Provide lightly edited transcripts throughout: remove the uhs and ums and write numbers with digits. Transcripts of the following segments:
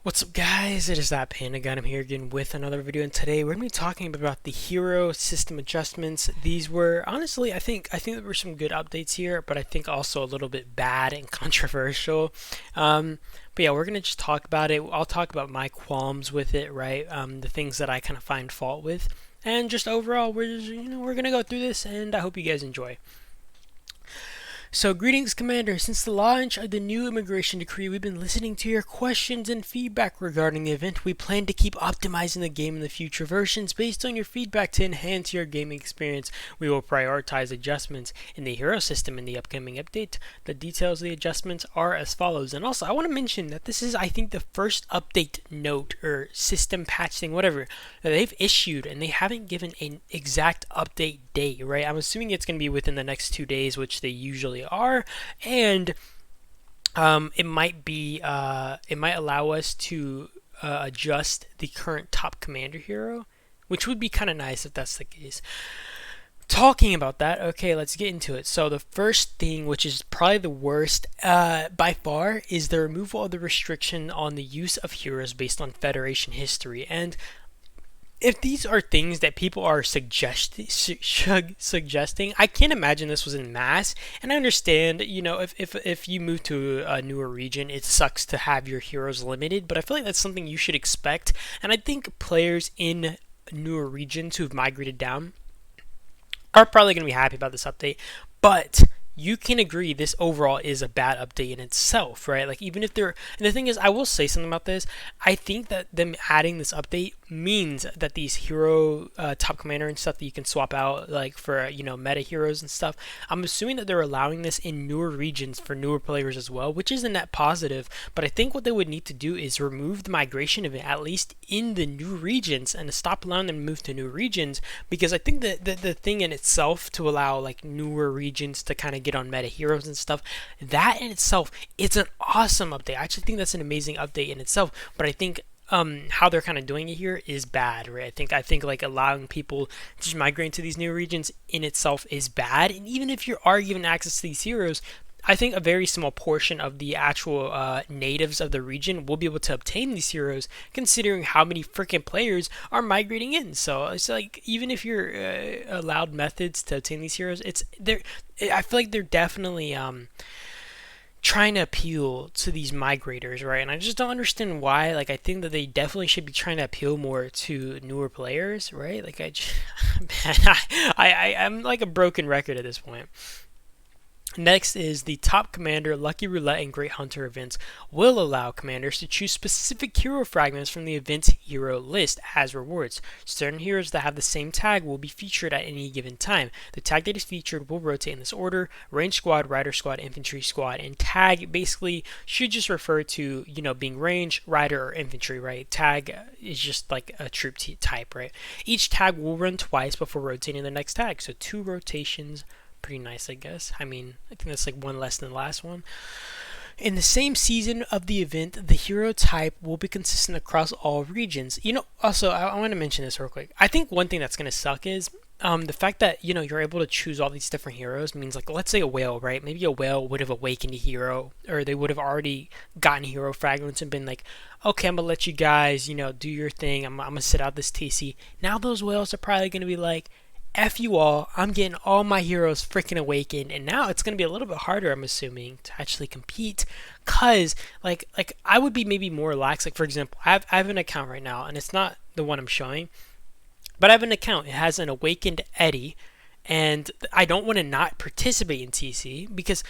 What's up, guys? It is that Panda Gun. I'm here again with another video, and today we're going to be talking about the hero system adjustments. These were honestly, I think there were some good updates here, but I think also a little bit bad and controversial. But yeah, we're going to just talk about it. I'll talk about my qualms with it, right? The things that I kind of find fault with, and just overall, we're going to go through this, and I hope you guys enjoy. So, greetings, Commander. Since the launch of the new immigration decree, we've been listening to your questions and feedback regarding the event. We plan to keep optimizing the game in the future versions based on your feedback to enhance your gaming experience. We will prioritize adjustments in the hero system in the upcoming update. The details of the adjustments are as follows. And also, I want to mention that this is, I think, the first update note or system patch thing, whatever, that they've issued, and they haven't given an exact update date, right? I'm assuming it's going to be within the next 2 days, which they usually are, and it might allow us to adjust the current top commander hero, which would be kind of nice if that's the case. Talking about that, okay, let's get into it. So the first thing, which is probably the worst by far, is the removal of the restriction on the use of heroes based on Federation history. And if these are things that people are suggesting, I can't imagine this was in mass. And I understand, if you move to a newer region, it sucks to have your heroes limited. But I feel like that's something you should expect. And I think players in newer regions who've migrated down are probably going to be happy about this update. But you can agree this overall is a bad update in itself, right? Like, even if they're, and the thing is, I will say something about this. I think that them adding this update means that these hero top commander and stuff that you can swap out, like for meta heroes and stuff, I'm assuming that they're allowing this in newer regions for newer players as well, which is a net positive. But I think what they would need to do is remove the migration event, at least in the new regions, and to stop allowing them to move to new regions, because I think that the thing in itself to allow like newer regions to kind of get on meta heroes and stuff, that in itself, it's an awesome update. I actually think that's an amazing update in itself. But I think how they're kind of doing it here is bad, right? I think like allowing people to just migrate to these new regions in itself is bad. And even if you are given access to these heroes, I think a very small portion of the actual natives of the region will be able to obtain these heroes, considering how many freaking players are migrating in. So it's like, even if you're allowed methods to obtain these heroes, it's they're I feel like they're definitely trying to appeal to these migrators, right? And I just don't understand why. Like, I think that they definitely should be trying to appeal more to newer players, right? Like, man, I'm like a broken record at this point. Next is the Top Commander, Lucky Roulette, and Great Hunter events will allow commanders to choose specific hero fragments from the event's hero list as rewards. Certain heroes that have the same tag will be featured at any given time. The tag that is featured will rotate in this order: Range Squad, Rider Squad, Infantry Squad, and tag basically should just refer to, being range, rider, or infantry, right? Tag is just like a troop type, right? Each tag will run twice before rotating the next tag, so 2 rotations. Pretty nice, I guess. I mean, I think that's like one less than the last one. In the same season of the event, the hero type will be consistent across all regions. Also, I want to mention this real quick. I think one thing that's going to suck is the fact that, you're able to choose all these different heroes means, like, let's say a whale, right? Maybe a whale would have awakened a hero, or they would have already gotten hero fragments and been like, okay, I'm going to let you guys, do your thing. I'm going to sit out this TC. Now those whales are probably going to be like, F you all, I'm getting all my heroes freaking awakened, and now it's going to be a little bit harder, I'm assuming, to actually compete, because, like I would be maybe more relaxed. Like, for example, I have an account right now, and it's not the one I'm showing, but I have an account. It has an awakened Eddie, and I don't want to not participate in TC, because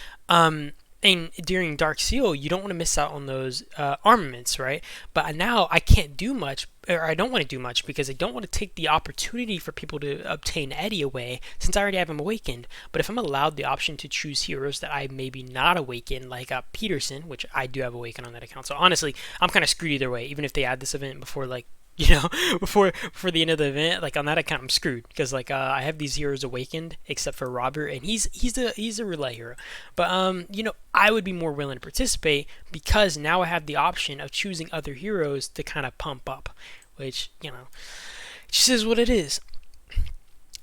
and during Dark Seal, you don't want to miss out on those armaments, right? But now I can't do much, or I don't want to do much, because I don't want to take the opportunity for people to obtain Eddie away, since I already have him awakened. But if I'm allowed the option to choose heroes that I maybe not awaken, like Peterson, which I do have awakened on that account. So honestly, I'm kind of screwed either way, even if they add this event before, like, before the end of the event. Like, on that account, I'm screwed, because like I have these heroes awakened except for Robert, and he's a relay hero. But I would be more willing to participate, because now I have the option of choosing other heroes to kind of pump up, which it just is what it is.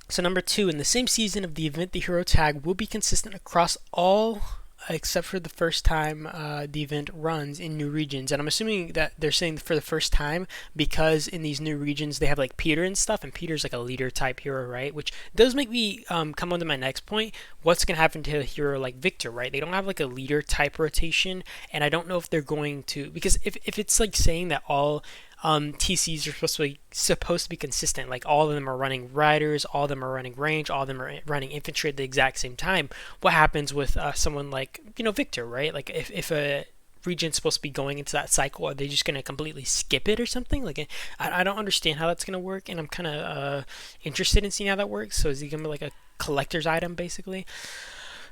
So number 2, in the same season of the event, the hero tag will be consistent across all except for the first time the event runs in new regions. And I'm assuming that they're saying for the first time because in these new regions they have like Peter and stuff, and Peter's like a leader type hero, right? Which does make me come on to my next point. What's going to happen to a hero like Victor, right? They don't have like a leader type rotation, and I don't know if they're going to, because if it's like saying that all TCs are supposed to be consistent. Like all of them are running riders, all of them are running range, all of them are running infantry at the exact same time. What happens with someone like Victor, right? Like if a region's supposed to be going into that cycle, are they just going to completely skip it or something? Like I don't understand how that's going to work, and I'm kind of interested in seeing how that works. So is he going to be like a collector's item basically?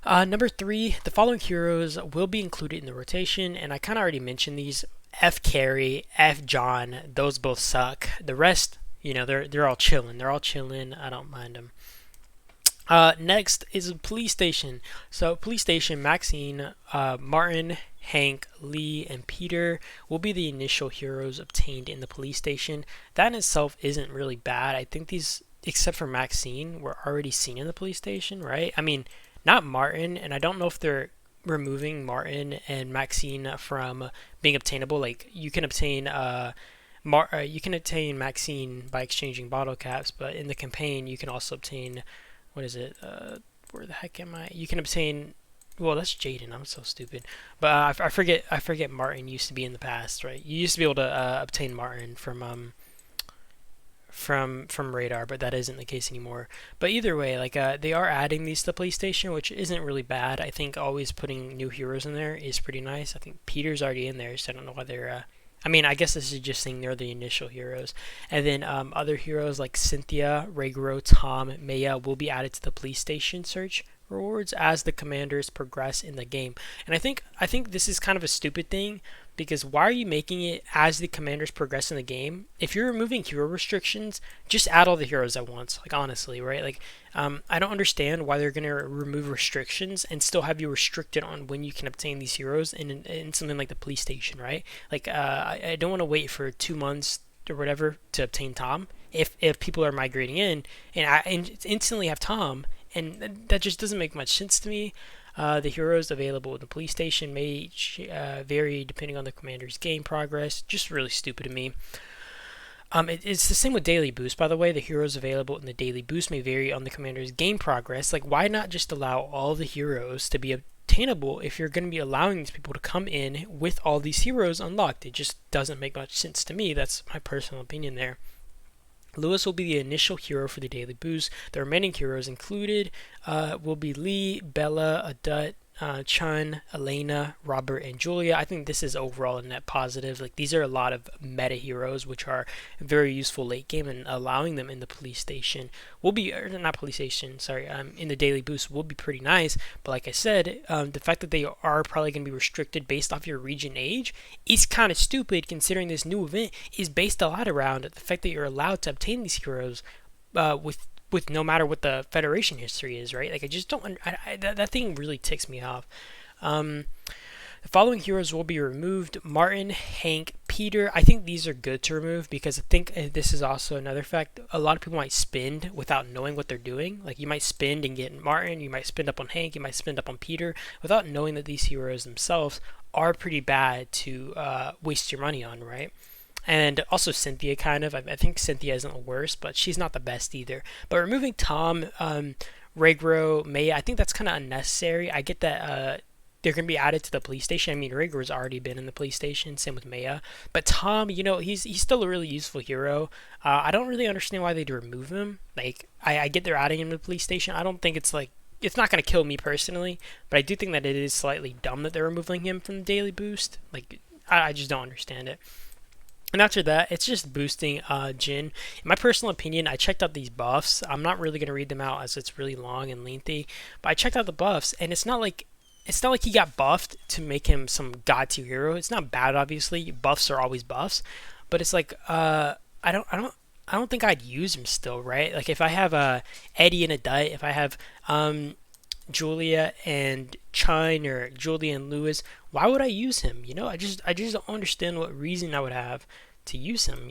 Number 3, the following heroes will be included in the rotation, and I kind of already mentioned these. F Carry, F John, those both suck. The rest, they're all chilling. They're all chilling. I don't mind them. Next is Police Station. So Police Station, Maxine, Martin, Hank, Lee, and Peter will be the initial heroes obtained in the Police Station. That in itself isn't really bad. I think these, except for Maxine, were already seen in the Police Station, right? I mean, not Martin, and I don't know if they're removing Martin and Maxine from being obtainable. Like you can obtain Maxine by exchanging bottle caps, but in the campaign you can also obtain, what is it? Where the heck am I? You can obtain. Well, that's Jaden. I'm so stupid. But I forget. Martin used to be in the past, right? You used to be able to obtain Martin from radar, but that isn't the case anymore. But either way, like they are adding these to the PlayStation, which isn't really bad. I think always putting new heroes in there is pretty nice. I think Peter's already in there, so I don't know why they're I mean, I guess this is just saying they're the initial heroes. And then other heroes like Cynthia, Regro, Tom, Maya will be added to the police station search rewards as the commanders progress in the game. And I think this is kind of a stupid thing, because why are you making it as the commanders progress in the game? If you're removing hero restrictions, just add all the heroes at once. Like honestly, right? Like I don't understand why they're gonna remove restrictions and still have you restricted on when you can obtain these heroes in something like the police station, right? Like I don't want to wait for 2 months or whatever to obtain Tom if people are migrating in and I instantly have Tom, and that just doesn't make much sense to me. The heroes available in the police station may vary depending on the commander's game progress. Just really stupid to me. It's the same with Daily Boost, by the way. The heroes available in the Daily Boost may vary on the commander's game progress. Like, why not just allow all the heroes to be obtainable if you're going to be allowing these people to come in with all these heroes unlocked? It just doesn't make much sense to me. That's my personal opinion there. Lewis will be the initial hero for the Daily Boost. The remaining heroes included will be Lee, Bella, Adut, Chun, Elena, Robert, and Julia. I think this is overall a net positive. Like, these are a lot of meta heroes which are very useful late game, and allowing them in the police station will be, or not police station, sorry, in the Daily Boost will be pretty nice. But like I said, the fact that they are probably going to be restricted based off your region age is kind of stupid, considering this new event is based a lot around the fact that you're allowed to obtain these heroes with no matter what the Federation history is, right? Like, I just don't. That thing really ticks me off. The following heroes will be removed: Martin, Hank, Peter. I think these are good to remove, because I think this is also another fact. A lot of people might spend without knowing what they're doing. Like, you might spend and get Martin, you might spend up on Hank, you might spend up on Peter without knowing that these heroes themselves are pretty bad to waste your money on, right? And also Cynthia, kind of. I think Cynthia isn't the worst, but she's not the best either. But removing Tom, Regro, Maya, I think that's kind of unnecessary. I get that they're going to be added to the police station. I mean, Regro's already been in the police station, same with Maya. But Tom, he's still a really useful hero. I don't really understand why they'd remove him. Like, I get they're adding him to the police station. I don't think it's like, it's not going to kill me personally, but I do think that it is slightly dumb that they're removing him from the Daily Boost. Like, I just don't understand it. And after that, it's just boosting Jin. In my personal opinion, I checked out these buffs. I'm not really going to read them out as it's really long and lengthy, but I checked out the buffs, and it's not like he got buffed to make him some god tier hero. It's not bad, obviously. Buffs are always buffs, but it's like I don't think I'd use him still, right? Like, if I have Eddie and Adut, if I have Julia and Chun, or Julia and Lewis, why would I use him? I just don't understand what reason I would have to use him.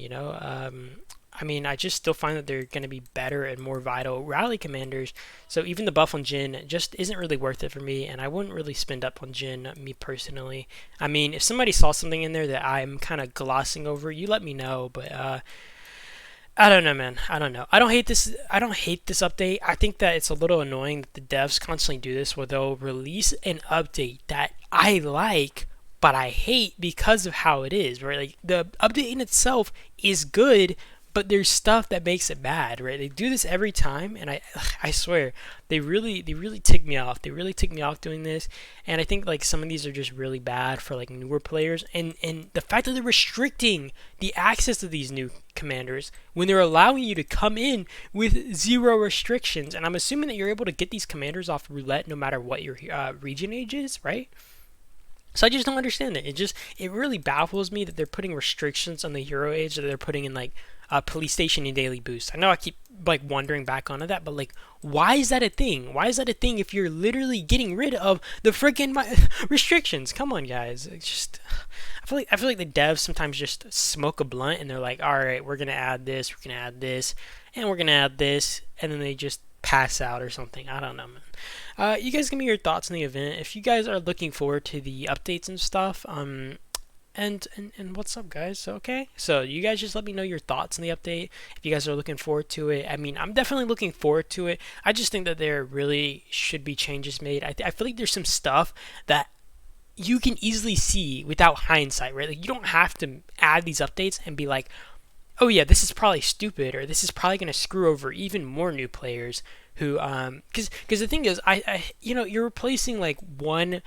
I mean, I just still find that they're going to be better and more vital rally commanders. So even the buff on Jin just isn't really worth it for me, and I wouldn't really spend up on Jin, me personally. I mean, if somebody saw something in there that I'm kind of glossing over, you let me know. But I don't know, man. I don't know. I don't hate this. I don't hate this update. I think that it's a little annoying that the devs constantly do this, where they'll release an update that I like, but I hate because of how it is. Right? Like the update in itself is good, but there's stuff that makes it bad. Right? They do this every time, and I swear they really tick me off. They really tick me off doing this, and I think like some of these are just really bad for like newer players, and the fact that they're restricting the access to these new commanders when they're allowing you to come in with zero restrictions. And I'm assuming that you're able to get these commanders off roulette no matter what your region age is, right? So I just don't understand it. It really baffles me that they're putting restrictions on the hero age that they're putting in like police station and daily boost. I know I keep like wondering back onto that, but like, why is that a thing? Why is that a thing if you're literally getting rid of the freaking restrictions? Come on, guys. It's just, I feel like the devs sometimes just smoke a blunt and they're like, all right, we're gonna add this, we're gonna add this, and we're gonna add this, and then they just pass out or something. I don't know, man. You guys give me your thoughts on the event. If you guys are looking forward to the updates and stuff, and what's up, guys? Okay, so you guys just let me know your thoughts on the update. If you guys are looking forward to it, I mean, I'm definitely looking forward to it. I just think that there really should be changes made. I feel like there's some stuff that you can easily see without hindsight, right? Like you don't have to add these updates and be like, oh yeah, this is probably stupid, or this is probably going to screw over even more new players who because the thing is, you're replacing like one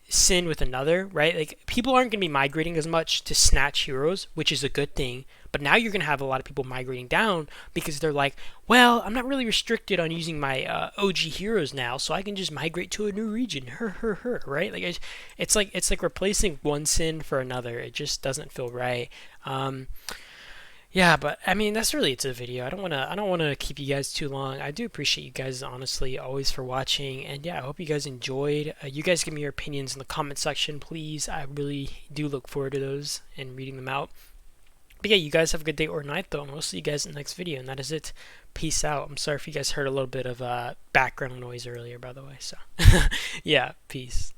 sin with another, right? Like people aren't going to be migrating as much to snatch heroes, which is a good thing. But now you're going to have a lot of people migrating down because they're like, well, I'm not really restricted on using my OG heroes now, so I can just migrate to a new region. Right? Like it's like replacing one sin for another. It just doesn't feel right. Yeah, but I mean that's really it to the video. I don't wanna keep you guys too long. I do appreciate you guys honestly always for watching, and yeah, I hope you guys enjoyed. You guys give me your opinions in the comment section, please. I really do look forward to those and reading them out. But yeah, you guys have a good day or night though, and we'll see you guys in the next video. And that is it. Peace out. I'm sorry if you guys heard a little bit of background noise earlier, by the way. So yeah, peace.